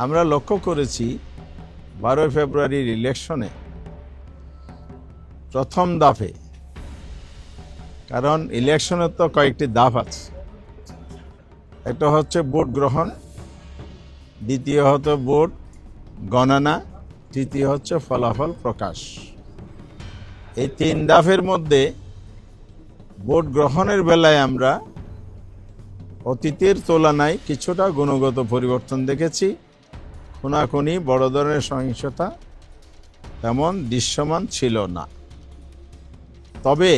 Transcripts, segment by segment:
আমরা লক্ষ্য করেছি 12 ফেব্রুয়ারির ইলেকশনে প্রথম ধাপে, কারণ ইলেকশনের তো কয়েকটি ধাপ আছে, একটা হচ্ছে ভোট গ্রহণ, দ্বিতীয় হচ্ছে ভোট গণনা, তৃতীয় হচ্ছে ফলাফল প্রকাশ। এই 3 ধাপের মধ্যে ভোট গ্রহণের বেলায় আমরা অতীতের তুলনায় কিছুটা গুণগত পরিবর্তন দেখেছি। খুনাখুনি, বড় ধরনের সহিংসতা তেমন দৃশ্যমান ছিল না। তবে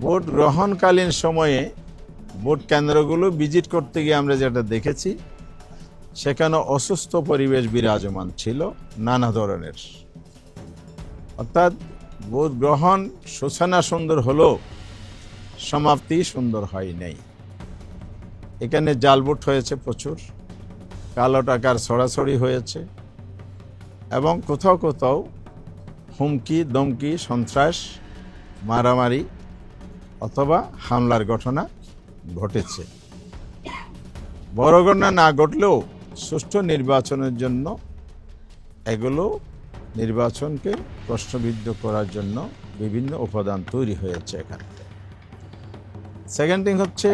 ভোট গ্রহণকালীন সময়ে ভোট কেন্দ্রগুলো ভিজিট করতে গিয়ে আমরা যেটা দেখেছি, সেখানে অসুস্থ পরিবেশ বিরাজমান ছিল নানা ধরনের। অর্থাৎ ভোট গ্রহণ সূচনা সুন্দর হলেও সমাপ্তি সুন্দর হয় নাই। এখানে জাল ভোট হয়েছে প্রচুর, কালো টাকার ছড়াছড়ি হয়েছে এবং কোথাও কোথাও হুমকি দমকি, সন্ত্রাস, মারামারি অথবা হামলার ঘটনা ঘটেছে। বড় ঘটনা না ঘটলেও সুষ্ঠু নির্বাচনের জন্য এগুলো নির্বাচনকে প্রশ্নবিদ্ধ করার জন্য বিভিন্ন উপাদান তৈরি হয়েছে এখানে। সেকেন্ড থিং হচ্ছে,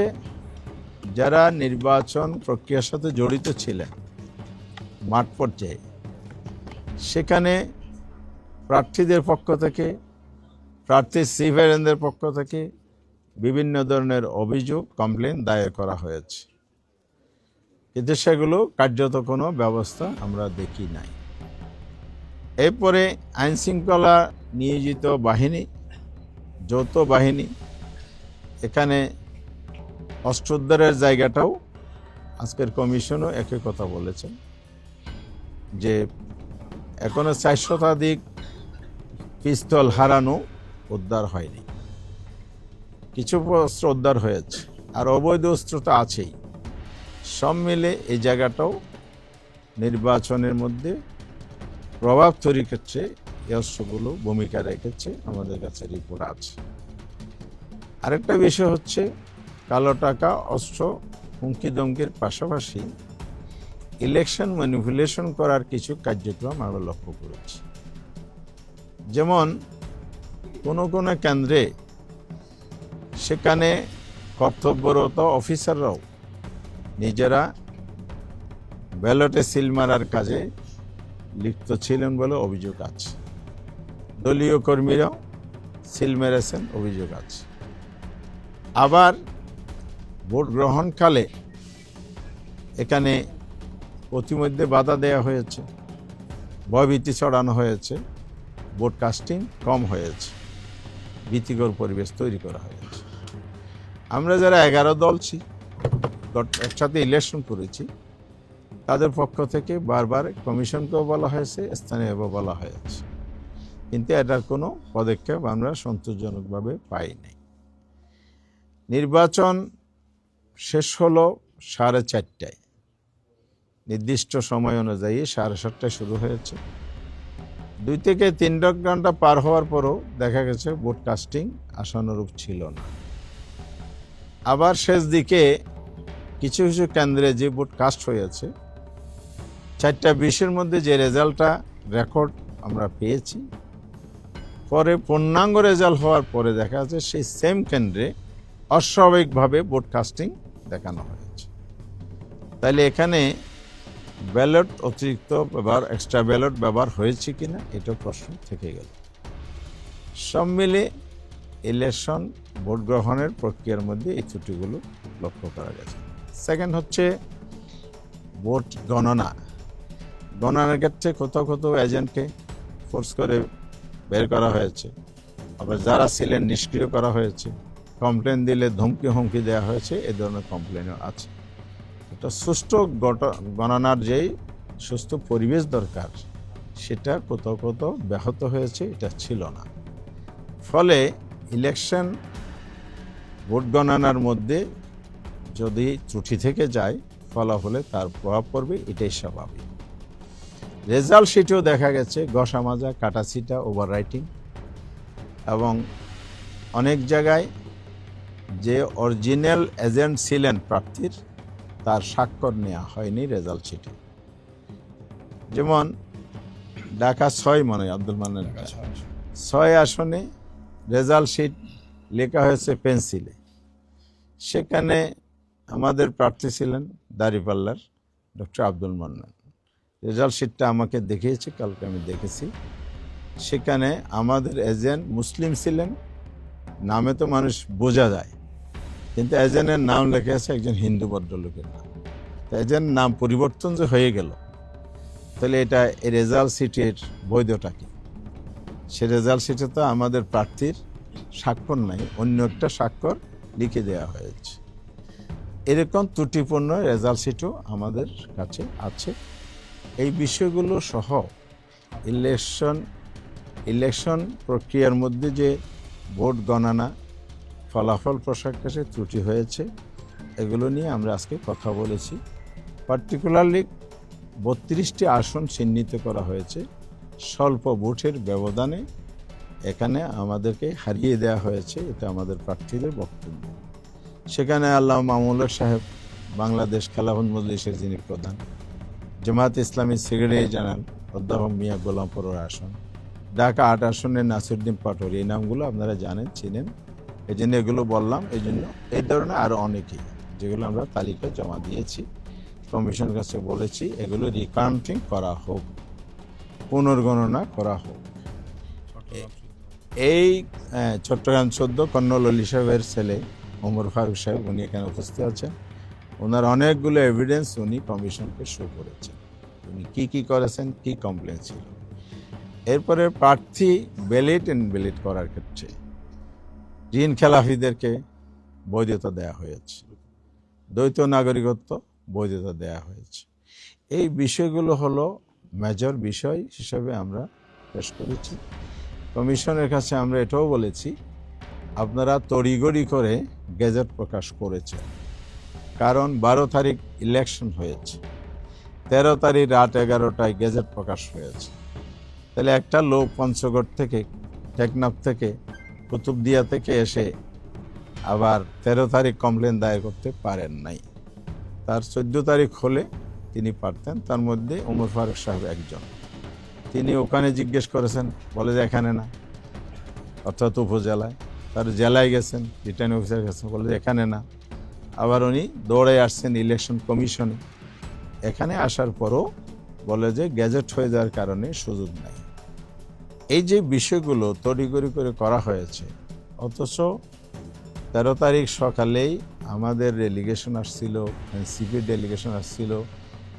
যারা নির্বাচন প্রক্রিয়ার সাথে জড়িত ছিলেন মাঠ পর্যায়ে, সেখানে প্রার্থীদের পক্ষ থেকে, প্রার্থী সিভিলিয়ানদের পক্ষ থেকে বিভিন্ন ধরনের অভিযোগ, কমপ্লেন দায়ের করা হয়েছে, কিন্তু সেগুলো কার্যত কোনো ব্যবস্থা আমরা দেখি নাই। এরপরে আইনশৃঙ্খলা নিয়োজিত বাহিনী, যৌথ বাহিনী, এখানে অস্ত্র উদ্ধারের জায়গাটাও আজকের কমিশনও একই কথা বলেছেন যে এখনো 4 শতাধিক পিস্তল হারানো উদ্ধার হয়নি। কিছু অস্ত্র উদ্ধার হয়েছে, আর অবৈধ অস্ত্র তো আছেই। সব মিলে এই জায়গাটাও নির্বাচনের মধ্যে প্রভাব তৈরির ক্ষেত্রে এই অস্ত্রগুলো ভূমিকা রেখেছে, আমাদের কাছে রিপোর্ট আছে। আরেকটা বিষয় হচ্ছে, কালো টাকা, অস্ত্র, হুমকি দমকির পাশাপাশি ইলেকশন ম্যানিপুলেশন করার কিছু কার্যক্রম আমরা লক্ষ্য করেছি। যেমন কোনো কোনো কেন্দ্রে সেখানে কর্তব্যরত অফিসাররাও নিজেরা ব্যালটে সিল মারার কাজে লিপ্ত ছিলেন বলে অভিযোগ আছে। দলীয় কর্মীরাও সিল মেরেছেন, অভিযোগ আছে। আবার ভোট গ্রহণকালে এখানে প্রতিমধ্যে বাধা দেওয়া হয়েছে, ভয়ভীতি ছড়ানো হয়েছে, ভোট কাস্টিং কম হয়েছে, ভীতিকর পরিবেশ তৈরি করা হয়েছে। আমরা যারা 11 দল একসাথে ইলেকশন করেছি, তাদের পক্ষ থেকে বারবার কমিশনকেও বলা হয়েছে, স্থানীয়ভাবে বলা হয়েছে, কিন্তু এটার কোনো পদক্ষেপ আমরা সন্তোষজনকভাবে পাই নাই। নির্বাচন শেষ হলো 4:30টায়, নির্দিষ্ট সময় অনুযায়ী 7:30টায় শুরু হয়েছে। 2 থেকে 3 ঘন্টা পার হওয়ার পরও দেখা গেছে ভোট কাস্টিং আশানুরূপ ছিল না। আবার শেষ দিকে কিছু কিছু কেন্দ্রে যে ভোট কাস্ট হয়েছে, 4:20-এর মধ্যে যে রেজাল্টটা রেকর্ড আমরা পেয়েছি, পরে পূর্ণাঙ্গ রেজাল্ট হওয়ার পরে দেখা যাচ্ছে সেই সেম কেন্দ্রে অস্বাভাবিকভাবে ভোট কাস্টিং দেখানো হয়েছে। তাইলে এখানে ব্যালট অতিরিক্ত ব্যবহার, এক্সট্রা ব্যালট ব্যবহার হয়েছে কিনা, এটা প্রশ্ন থেকে গেল। সব মিলে ইলেকশন ভোট গ্রহণের প্রক্রিয়ার মধ্যে এই ত্রুটিগুলো লক্ষ্য করা গেছে। সেকেন্ড হচ্ছে ভোট গণনা। গণনার ক্ষেত্রে কোথাও কোথাও এজেন্টকে ফোর্স করে বের করা হয়েছে, আবার যারা ছিলেন নিষ্ক্রিয় করা হয়েছে, কমপ্লেন দিলে ধমকি হুমকি দেওয়া হয়েছে, এ ধরনের কমপ্লেনও আছে। এটা সুষ্ঠু গণনার যেই সুস্থ পরিবেশ দরকার, সেটা কোথাও কোথাও ব্যাহত হয়েছে, এটা ছিল না। ফলে ইলেকশন ভোট গণনার মধ্যে যদি ত্রুটি থেকে যায়, ফলাফলে তার প্রভাব পড়বে, এটাই স্বাভাবিক। রেজাল্ট শিটেও দেখা গেছে ঘষা মাজা, কাটাছিটা, ওভাররাইটিং, এবং অনেক জায়গায় যে অরিজিনাল এজেন্ট ছিলেন প্রার্থীর, তার স্বাক্ষর নেওয়া হয়নি রেজাল্ট শিটে। যেমন ঢাকা 6 মনে হয় আব্দুল মান্নান 6 আসনে রেজাল্ট শিট লেখা হয়েছে পেন্সিলে। সেখানে আমাদের প্রার্থী ছিলেন দাঁড়িপাল্লার ডক্টর আব্দুল মান্নান। রেজাল্ট শিটটা আমাকে দেখিয়েছে, কালকে আমি দেখেছি। সেখানে আমাদের এজেন্ট মুসলিম ছিলেন, নামে তো মানুষ বোঝা যায়, কিন্তু এজেন্টের নাম লেখা আছে একজন হিন্দু ভদ্রলোকের নাম। তো এজেন্ট নাম পরিবর্তন যে হয়ে গেল, তাহলে এটা এই রেজাল্ট শিটের বৈধটা কি? সে রেজাল্ট শিটে তো আমাদের প্রার্থীর স্বাক্ষর নাই, অন্য একটা স্বাক্ষর লিখে দেওয়া হয়েছে। এরকম ত্রুটিপূর্ণ রেজাল্ট শিটও আমাদের কাছে আছে। এই বিষয়গুলো সহ ইলেকশন প্রক্রিয়ার মধ্যে যে ভোট গণনা ফলাফল প্রকাশে ত্রুটি হয়েছে, এগুলো নিয়ে আমরা আজকে কথা বলেছি। পার্টিকুলারলি 32টি আসন চিহ্নিত করা হয়েছে স্বল্প ভোটের ব্যবধানে, এখানে আমাদেরকে হারিয়ে দেওয়া হয়েছে, এটা আমাদের প্রার্থীদের বক্তব্য। সেখানে আল্লামা মামুনুল হক সাহেব, বাংলাদেশ খেলাফত মজলিসের যিনি প্রধান, জামায়াত ইসলামী সেক্রেটারি জেনারেল অধ্যাপক মিয়া গোলাম পরোয়ার আসন, ঢাকা 8 আসনের নাসিরউদ্দিন পাটোয়ারি, এই নামগুলো আপনারা জানেন, চিনেন, এই জন্য এগুলো বললাম। এই জন্য এই ধরনের আরও অনেকেই, যেগুলো আমরা তালিকা জমা দিয়েছি, কমিশনের কাছে বলেছি এগুলো রিকাউন্টিং করা হোক, পুনর্গণনা করা হোক। এই চট্টগ্রাম 14 কর্নল অলি সাহেবের ছেলে ওমর ফারুক সাহেব, উনি এখানে উপস্থিত আছেন। ওনার অনেকগুলো এভিডেন্স উনি কমিশনকে শো করেছেন, উনি কি করেছেন, কি কমপ্লেন ছিল। এরপরে প্রার্থী ব্যালট করার ক্ষেত্রে ঋণ খেলাফিদেরকে বৈধতা দেওয়া হয়েছে, দ্বৈত নাগরিকত্ব বৈধতা দেওয়া হয়েছে। এই বিষয়গুলো হলো মেজর বিষয় হিসেবে আমরা পেশ করেছি। কমিশনের কাছে আমরা এটাও বলেছি, আপনারা তড়িঘড়ি করে গেজেট প্রকাশ করেছেন, কারণ 12 তারিখ ইলেকশন হয়েছে, 13 তারিখ রাত 11টায় গেজেট প্রকাশ হয়েছে। তাহলে একটা লোক পঞ্চগড় থেকে, টেকনাফ থেকে, কুতুবদিয়া থেকে এসে আবার 13 তারিখ কমপ্লেন দায়ের করতে পারেন নাই। তার 14 তারিখ হলে তিনি পারতেন। তার মধ্যে ওমর ফারুক সাহেব একজন, তিনি ওখানে জিজ্ঞেস করেছেন, বলে যে এখানে না, অর্থাৎ উপজেলায়। তার জেলায় গেছেন, রিটার্নিং অফিসার গেছেন, বলে যে এখানে না। আবার উনি দৌড়ে আসছেন ইলেকশন কমিশনে, এখানে আসার পরও বলে যে গ্যাজেট হয়ে যাওয়ার কারণে সুযোগ নাই। এই যে বিষয়গুলো তড়িঘড়ি করে করা হয়েছে, অথচ 13 তারিখ সকালেই আমাদের ডেলিগেশন আসছিল, এনসিপির ডেলিগেশন আসছিল,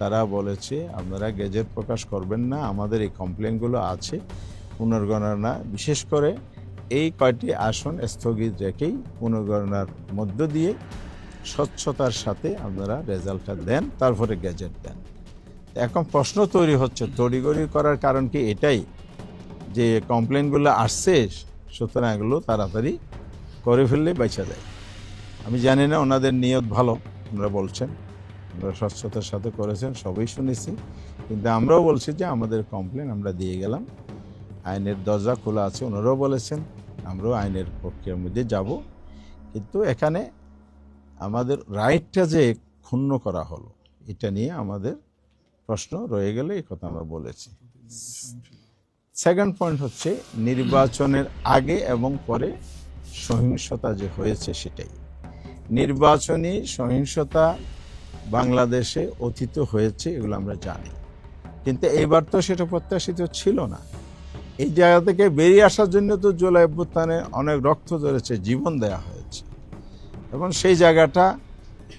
তারা বলেছে আপনারা গেজেট প্রকাশ করবেন না, আমাদের এই কমপ্লেনগুলো আছে, পুনর্গণনা, বিশেষ করে এই কয়টি আসন স্থগিত রেখেই পুনর্গণনার মধ্য দিয়ে স্বচ্ছতার সাথে আপনারা রেজাল্টটা দেন, তারপরে গেজেট দেন। এখন প্রশ্ন তৈরি হচ্ছে, তড়িঘড়ি করার কারণ কি এটাই যে কমপ্লেনগুলো আসছে, সুতরাং এগুলো তাড়াতাড়ি করে ফেললে বেঁচে যায়। আমি জানি না, ওনাদের নিয়ত ভালো, ওনারা বলছেন, ওনারা স্বচ্ছতার সাথে করেছেন, সবই শুনেছি, কিন্তু আমরাও বলছি যে আমাদের কমপ্লেন আমরা দিয়ে গেলাম, আইনের দরজা খোলা আছে, ওনারাও বলেছেন, আমরাও আইনের প্রক্রিয়ার মধ্যে যাব। কিন্তু এখানে আমাদের রাইটটা যে ক্ষুণ্ণ করা হলো, এটা নিয়ে আমাদের প্রশ্ন রয়ে গেলে, এই কথা আমরা বলেছি। সেকেন্ড পয়েন্ট হচ্ছে নির্বাচনের আগে এবং পরে সহিংসতা যে হয়েছে সেটাই। নির্বাচনী সহিংসতা বাংলাদেশে অতীত হয়েছে, এগুলো আমরা জানি, কিন্তু এইবার তো সেটা প্রত্যাশিত ছিল না। এই জায়গা থেকে বেরিয়ে আসার জন্য তো জুলাই অভ্যুত্থানে অনেক রক্ত ঝরেছে, জীবন দেয়া হয়েছে, এবং সেই জায়গাটা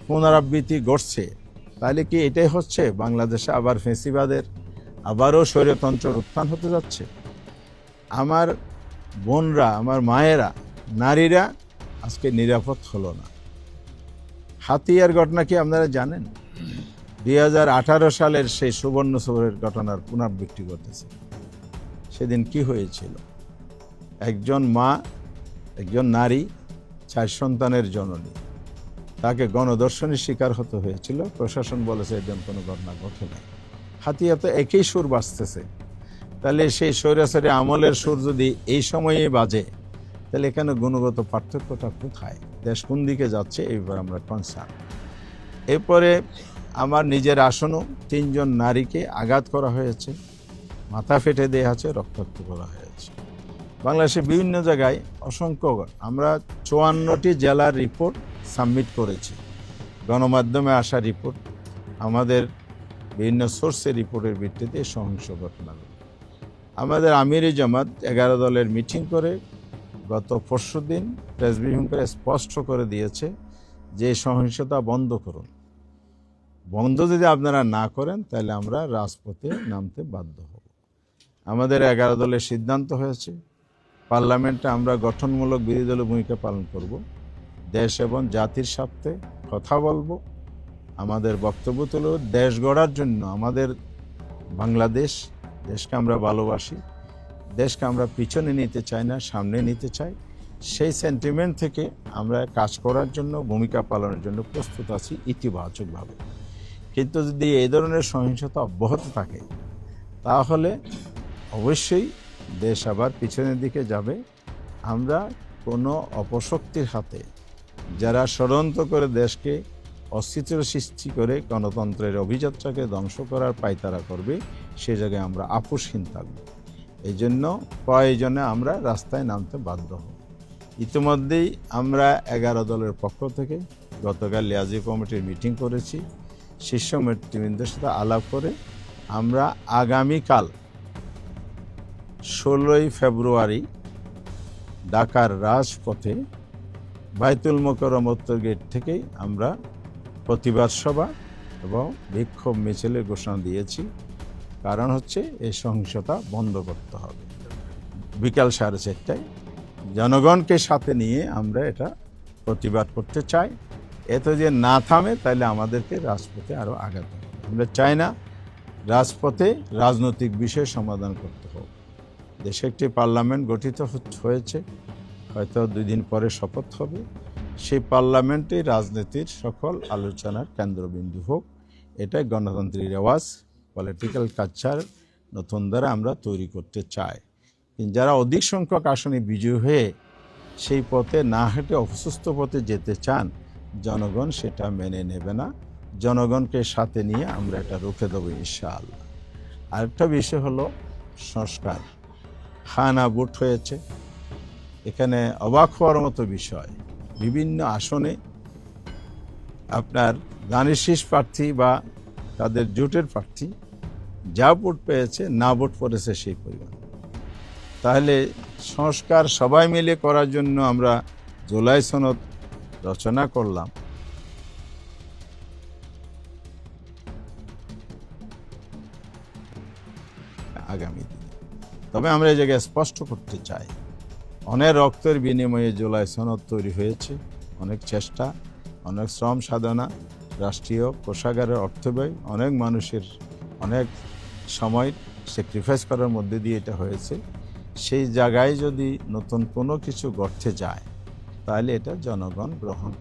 পুনরাবৃত্তি ঘটছে। তাহলে কি এটাই হচ্ছে বাংলাদেশে আবার ফ্যাসিবাদের, আবারও স্বৈরতন্ত্রের উত্থান হতে যাচ্ছে? আমার বোনরা, আমার মায়েরা, নারীরা আজকে নিরাপদ হলো না। হাতিয়ার ঘটনা কি আপনারা জানেন? 2018 সালের সেই সুবর্ণ সৌরের ঘটনার পুনরাবৃত্তি ঘটেছে। সেদিন কি হয়েছিল? একজন মা, একজন নারী, 4 সন্তানের জননী, তাকে গণধর্ষণের শিকার হতে হয়েছিল। প্রশাসন বলেছে এরকম কোনো ঘটনা ঘটে নাই। হাতিয়া তো একই সুর বাজতেছে, তাহলে সেই স্বৈরাচারী আমলের সুর যদি এই সময়ে বাজে, তাহলে এখানে গুণগত পার্থক্যটা কোথায়? দেশ কোন দিকে যাচ্ছে, এই ব্যাপারে আমরা কনসার্ন। এরপরে আমার নিজের আসনও 3 জন নারীকে আঘাত করা হয়েছে, মাথা ফেটে দেওয়া আছে, রক্তাক্ত করা হয়েছে। বাংলাদেশের বিভিন্ন জায়গায় অসংখ্য, আমরা 54টি জেলার রিপোর্ট সাবমিট করেছি, গণমাধ্যমে আসা রিপোর্ট, আমাদের বিভিন্ন সোর্সের রিপোর্টের ভিত্তিতে সহিংস ঘটনাগুলো। আমাদের আমিরি জামাত 11 দলের মিটিং করে গত পরশুদিন প্রেস ব্রিফিং করে স্পষ্ট করে দিয়েছে যে সহিংসতা বন্ধ করুন। বন্ধ যদি আপনারা না করেন তাহলে আমরা রাজপথে নামতে বাধ্য হব। আমাদের 11 দলের সিদ্ধান্ত হয়েছে, পার্লামেন্টে আমরা গঠনমূলক বিরোধী দলের ভূমিকা পালন করব, দেশ এবং জাতির স্বার্থে কথা বলবো। আমাদের বক্তব্য তুলো দেশ গড়ার জন্য, আমাদের বাংলাদেশ, দেশকে আমরা ভালোবাসি, দেশকে আমরা পিছনে নিতে চাই না, সামনে নিতে চাই। সেই সেন্টিমেন্ট থেকে আমরা কাজ করার জন্য, ভূমিকা পালনের জন্য প্রস্তুত আছি ইতিবাচকভাবে। কিন্তু যদি এই ধরনের সহিংসতা অব্যাহত থাকে তাহলে অবশ্যই দেশ আবার পিছনের দিকে যাবে। আমরা কোনো অপশক্তির হাতে, যারা ষড়যন্ত্র করে দেশকে অস্থিতির সৃষ্টি করে গণতন্ত্রের অভিযাত্রাকে ধ্বংস করার পায়তারা করবে, সে জায়গায় আমরা আপোষহীন থাকব। এই জন্য প্রয়োজনে আমরা রাস্তায় নামতে বাধ্য হব। ইতিমধ্যেই আমরা 11 দলের পক্ষ থেকে গতকাল লিয়াজি কমিটির মিটিং করেছি, শীর্ষ নেতৃবৃন্দের সাথে আলাপ করে আমরা আগামীকাল 16ই ফেব্রুয়ারি ঢাকার রাজপথে বাইতুল মোকাররম উত্তর গেট থেকেই আমরা প্রতিবাদ সভা এবং বিক্ষোভ মিছিলের ঘোষণা দিয়েছি। কারণ হচ্ছে এই সহিংসতা বন্ধ করতে হবে। বিকাল 4:30টায় জনগণকে সাথে নিয়ে আমরা এটা প্রতিবাদ করতে চাই। এত যে না থামে তাহলে আমাদেরকে রাজপথে আরও আগাতে হবে। আমরা চাই না রাজপথে রাজনৈতিক বিষয় সমাধান করতে হবে। দেশে একটি পার্লামেন্ট গঠিত হয়েছে, হয়তো 2 দিন পরে শপথ হবে। সেই পার্লামেন্টে রাজনীতির সকল আলোচনার কেন্দ্রবিন্দু হোক, এটাই গণতান্ত্রিক রেওয়াজ, পলিটিক্যাল কালচার নতুন দ্বারা আমরা তৈরি করতে চাই। কিন্তু যারা অধিক সংখ্যক আসনে বিজয়ী হয়ে সেই পথে না হেঁটে অসুস্থ পথে যেতে চান, জনগণ সেটা মেনে নেবে না। জনগণকে সাথে নিয়ে আমরা এটা রুখে দেবো ইনশাআল্লাহ। আরেকটা বিষয় হলো সংস্কার। খানা ভোট হয়েছে, এখানে অবাক হওয়ার মতো বিষয়, বিভিন্ন আসনে আপনার ধানের শীষ প্রার্থী বা তাদের জোটের প্রার্থী যা ভোট পেয়েছে, না ভোট পড়েছে সেই পরিমাণ। তাহলে সংস্কার সবাই মিলে করার জন্য আমরা জুলাই সনদ রচনা করলাম, আগামী দিনে। তবে আমরা এই জায়গায় স্পষ্ট করতে চাই, অনেক রক্তের বিনিময়ে জুলাই সনদ তৈরি হয়েছে, অনেক চেষ্টা, অনেক শ্রম সাধনা, রাষ্ট্রীয় কোষাগারের অর্থব্যয়, অনেক মানুষের অনেক সময় স্যাক্রিফাইস করার মধ্যে দিয়ে এটা হয়েছে। সেই জায়গায় যদি নতুন কোনো কিছু গড়তে যায় তাহলে এটা জনগণ গ্রহণ।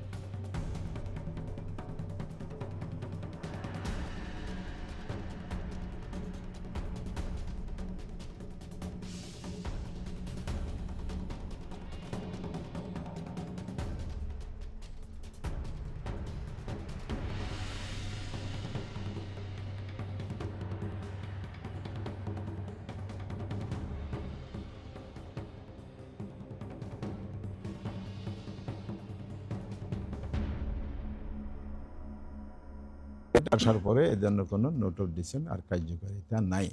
আসার পরে এর জন্য কোনো নোট অফ ডিসেন্ট আর কার্যকারিতা নাই।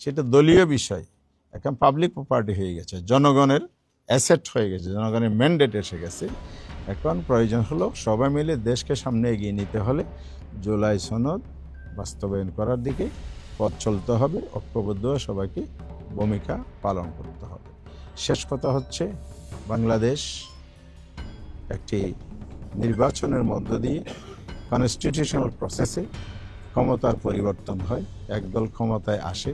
সেটা দলীয় বিষয়, এখন পাবলিক প্রপার্টি হয়ে গেছে, জনগণের অ্যাসেট হয়ে গেছে, জনগণের ম্যান্ডেট এসে গেছে। এখন প্রয়োজন হলো সবাই মিলে দেশকে সামনে এগিয়ে নিতে হলে জুলাই সনদ বাস্তবায়ন করার দিকে পথ চলতে হবে, ঐক্যবদ্ধ সবাইকে ভূমিকা পালন করতে হবে। শেষ কথা হচ্ছে, বাংলাদেশ একটি নির্বাচনের মধ্য দিয়ে কনস্টিটিউশনাল প্রসেসে ক্ষমতার পরিবর্তন হয়, একদল ক্ষমতায় আসে,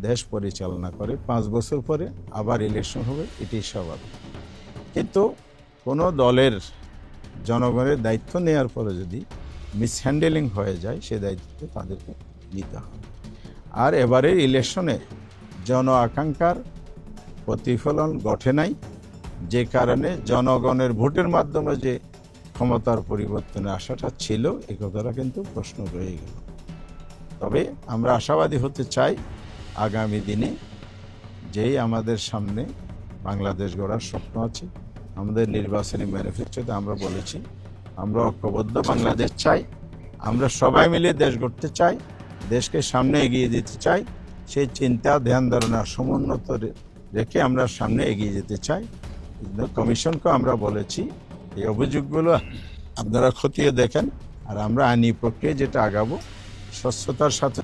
দেশ পরিচালনা করে, 5 বছর পরে আবার ইলেকশন হবে, এটি স্বাভাবিক। কিন্তু কোনো দলের জনগণের দায়িত্ব নেওয়ার পরে যদি মিসহ্যান্ডেলিং হয়ে যায়, সে দায়িত্ব তাদেরকে নিতে হবে। আর এবারের ইলেকশনে জন আকাঙ্ক্ষার প্রতিফলন ঘটে নাই, যে কারণে জনগণের ভোটের মাধ্যমে যে ক্ষমতার পরিবর্তনে আশাটা ছিল, এই কথাটা কিন্তু প্রশ্ন রয়ে গেল। তবে আমরা আশাবাদী হতে চাই আগামী দিনে, যেই আমাদের সামনে বাংলাদেশ গড়ার স্বপ্ন আছে, আমাদের নির্বাচনী ম্যানিফেস্টোতে আমরা বলেছি আমরা ঐক্যবদ্ধ বাংলাদেশ চাই, আমরা সবাই মিলে দেশ গড়তে চাই, দেশকে সামনে এগিয়ে দিতে চাই। সেই চিন্তা ধ্যান ধারণা সমুন্নত রেখে আমরা সামনে এগিয়ে যেতে চাই। কমিশনকে আমরা বলেছি এই অভিযোগগুলো আপনারা খতিয়ে দেখেন, আর আমরা আইনি প্রক্রিয়া যেটা আগাবো স্বচ্ছতার সাথে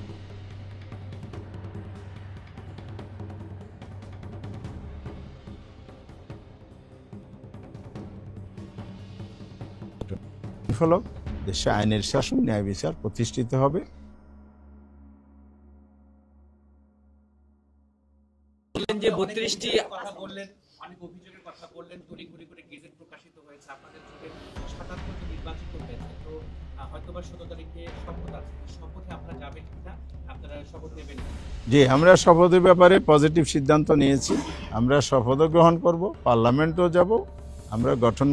ফলক দেশে আইনের শাসন, ন্যায় বিচার প্রতিষ্ঠিত হবে। যে 32টি কথা বললেন, অনেক অভিযোগের কথা বললেন, তড়িঘড়ি করে গেজেট প্রকাশিত হয়েছে, আপনাদের যুগে 77টি নির্বাচিত হয়েছে, তো হয়তোবা 17 তারিখে শপথ আছে, শপথে আপনারা যাবেন কিনা, আপনারা শপথ নেবেন? জি, আমরা শপথের ব্যাপারে পজিটিভ সিদ্ধান্ত নিয়েছি। আমরা শপথও গ্রহণ করব, পার্লামেন্টও যাব, আমরা গঠন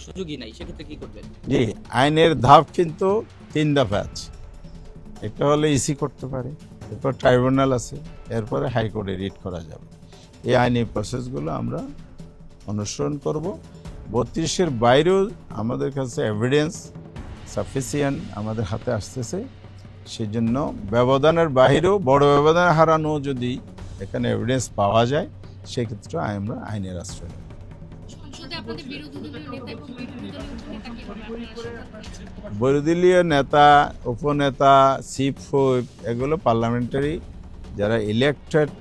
সুযোগই নাই, সেক্ষেত্রে কি করবেন? জি, আইনের ধাপ কিন্তু 3 দফা আছে। একটা হলে ইসি করতে পারে, এরপর ট্রাইব্যুনাল আছে, এরপরে হাইকোর্টে রিট করা যাবে। এই আইনি প্রসেসগুলো আমরা অনুসরণ করব। 32-এর বাইরেও আমাদের কাছে এভিডেন্স সাফিসিয়েন্ট আমাদের হাতে আসতেছে, সেজন্য ব্যবধানের বাইরেও বড় ব্যবধান হারানো যদি এখানে এভিডেন্স পাওয়া যায়, সেক্ষেত্রে আমরা আইনের আশ্রয় নেব। বিরোধী দলীয় নেতা, উপনেতা, চিফ হুইপ এগুলো পার্লামেন্টারি যারা ইলেকটেড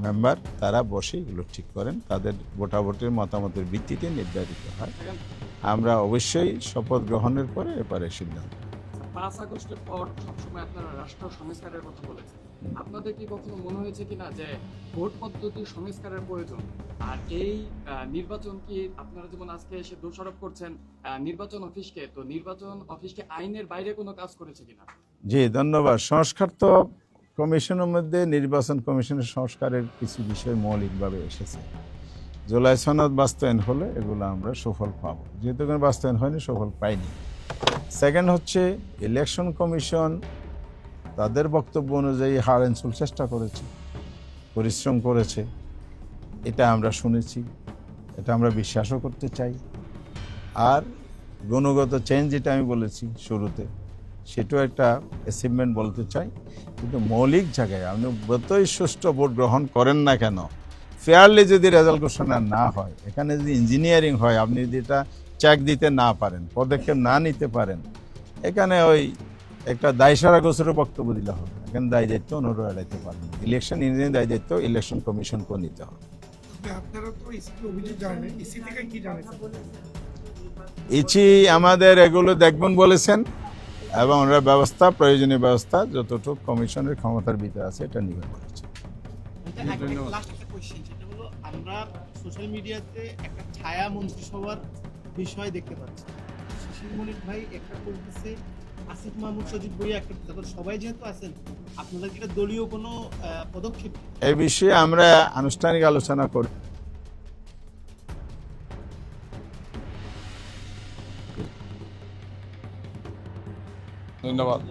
মেম্বার তারা বসে এগুলো ঠিক করেন, তাদের ভোটাভোটের মতামতের ভিত্তিতে নির্ধারিত হয়। আমরা অবশ্যই শপথ গ্রহণের পরে এবারে সিদ্ধান্ত। 5 আগস্টের পর সবসময় আপনারা রাষ্ট্র সংস্কারের কথা বলেছেন, আপনাদের কি কখনো মনে হয়েছে কিনা যে ভোট পদ্ধতি সংস্কারের প্রয়োজন? আর এই নির্বাচন কি আপনারা যেমন আজকে এসে দোষারোপ করছেন নির্বাচন অফিসকে, তো নির্বাচন অফিসকে আইনের বাইরে কোনো কাজ করেছে কিনা? জি, ধন্যবাদ। সংস্কার তো কমিশনের মধ্যে নির্বাচন কমিশনের সংস্কারের কিছু বিষয় মৌলিকভাবে এসেছে। জুলাই সনদ বাস্তবায়ন হলে এগুলো আমরা সুফল পাব, যেহেতু কোনো বাস্তবায়ন হয়নি, সুফল পাইনি। সেকেন্ড হচ্ছে ইলেকশন কমিশন তাদের বক্তব্য অনুযায়ী হার অ্যান্ড সোল চেষ্টা করেছে, পরিশ্রম করেছে, এটা আমরা শুনেছি, এটা আমরা বিশ্বাসও করতে চাই। আর গুণগত চেঞ্জ যেটা আমি বলেছি শুরুতে, সেটাও একটা অ্যাচিভমেন্ট বলতে চাই। কিন্তু মৌলিক জায়গায় আপনি যতই সুষ্ঠু ভোট গ্রহণ করেন না কেন, ফেয়ারলি যদি রেজাল্ট ঘোষণা না হয়, এখানে যদি ইঞ্জিনিয়ারিং হয়, আপনি যদি এটা চেক দিতে না পারেন, পদক্ষেপ না নিতে পারেন, এখানে ওই একটা দায়সারা গোছরের বক্তব্য দিলে হবে। এখানে দায় দায়িত্ব অন্যরা এড়াইতে পারবেন। ইলেকশন ইঞ্জিনিয়ারিং দায় দায়িত্ব ইলেকশন কমিশনকেও নিতে হবে। ইচি আমাদের এগুলো দেখবেন বলেছেন, এবং ওনারা ব্যবস্থা, প্রয়োজনীয় ব্যবস্থা যতটুকু কমিশনের ক্ষমতার ভিতরে আছে এটা নিয়ে বলেছে। আমরা সোশ্যাল মিডিয়াতে একটা ছায়া মন্ত্রিসভার বিষয় দেখতে পাচ্ছি। শিশির মনির ভাই একটা করতেছে, আসিফ মাহমুদ সজীব ভুঁইয়া একটা, তারপর সবাই যেহেতু আছেন, আপনাদের কি দলীয় কোনো পদক্ষেপ? এই বিষয়ে আমরা আনুষ্ঠানিক আলোচনা করি। ধন্যবাদ।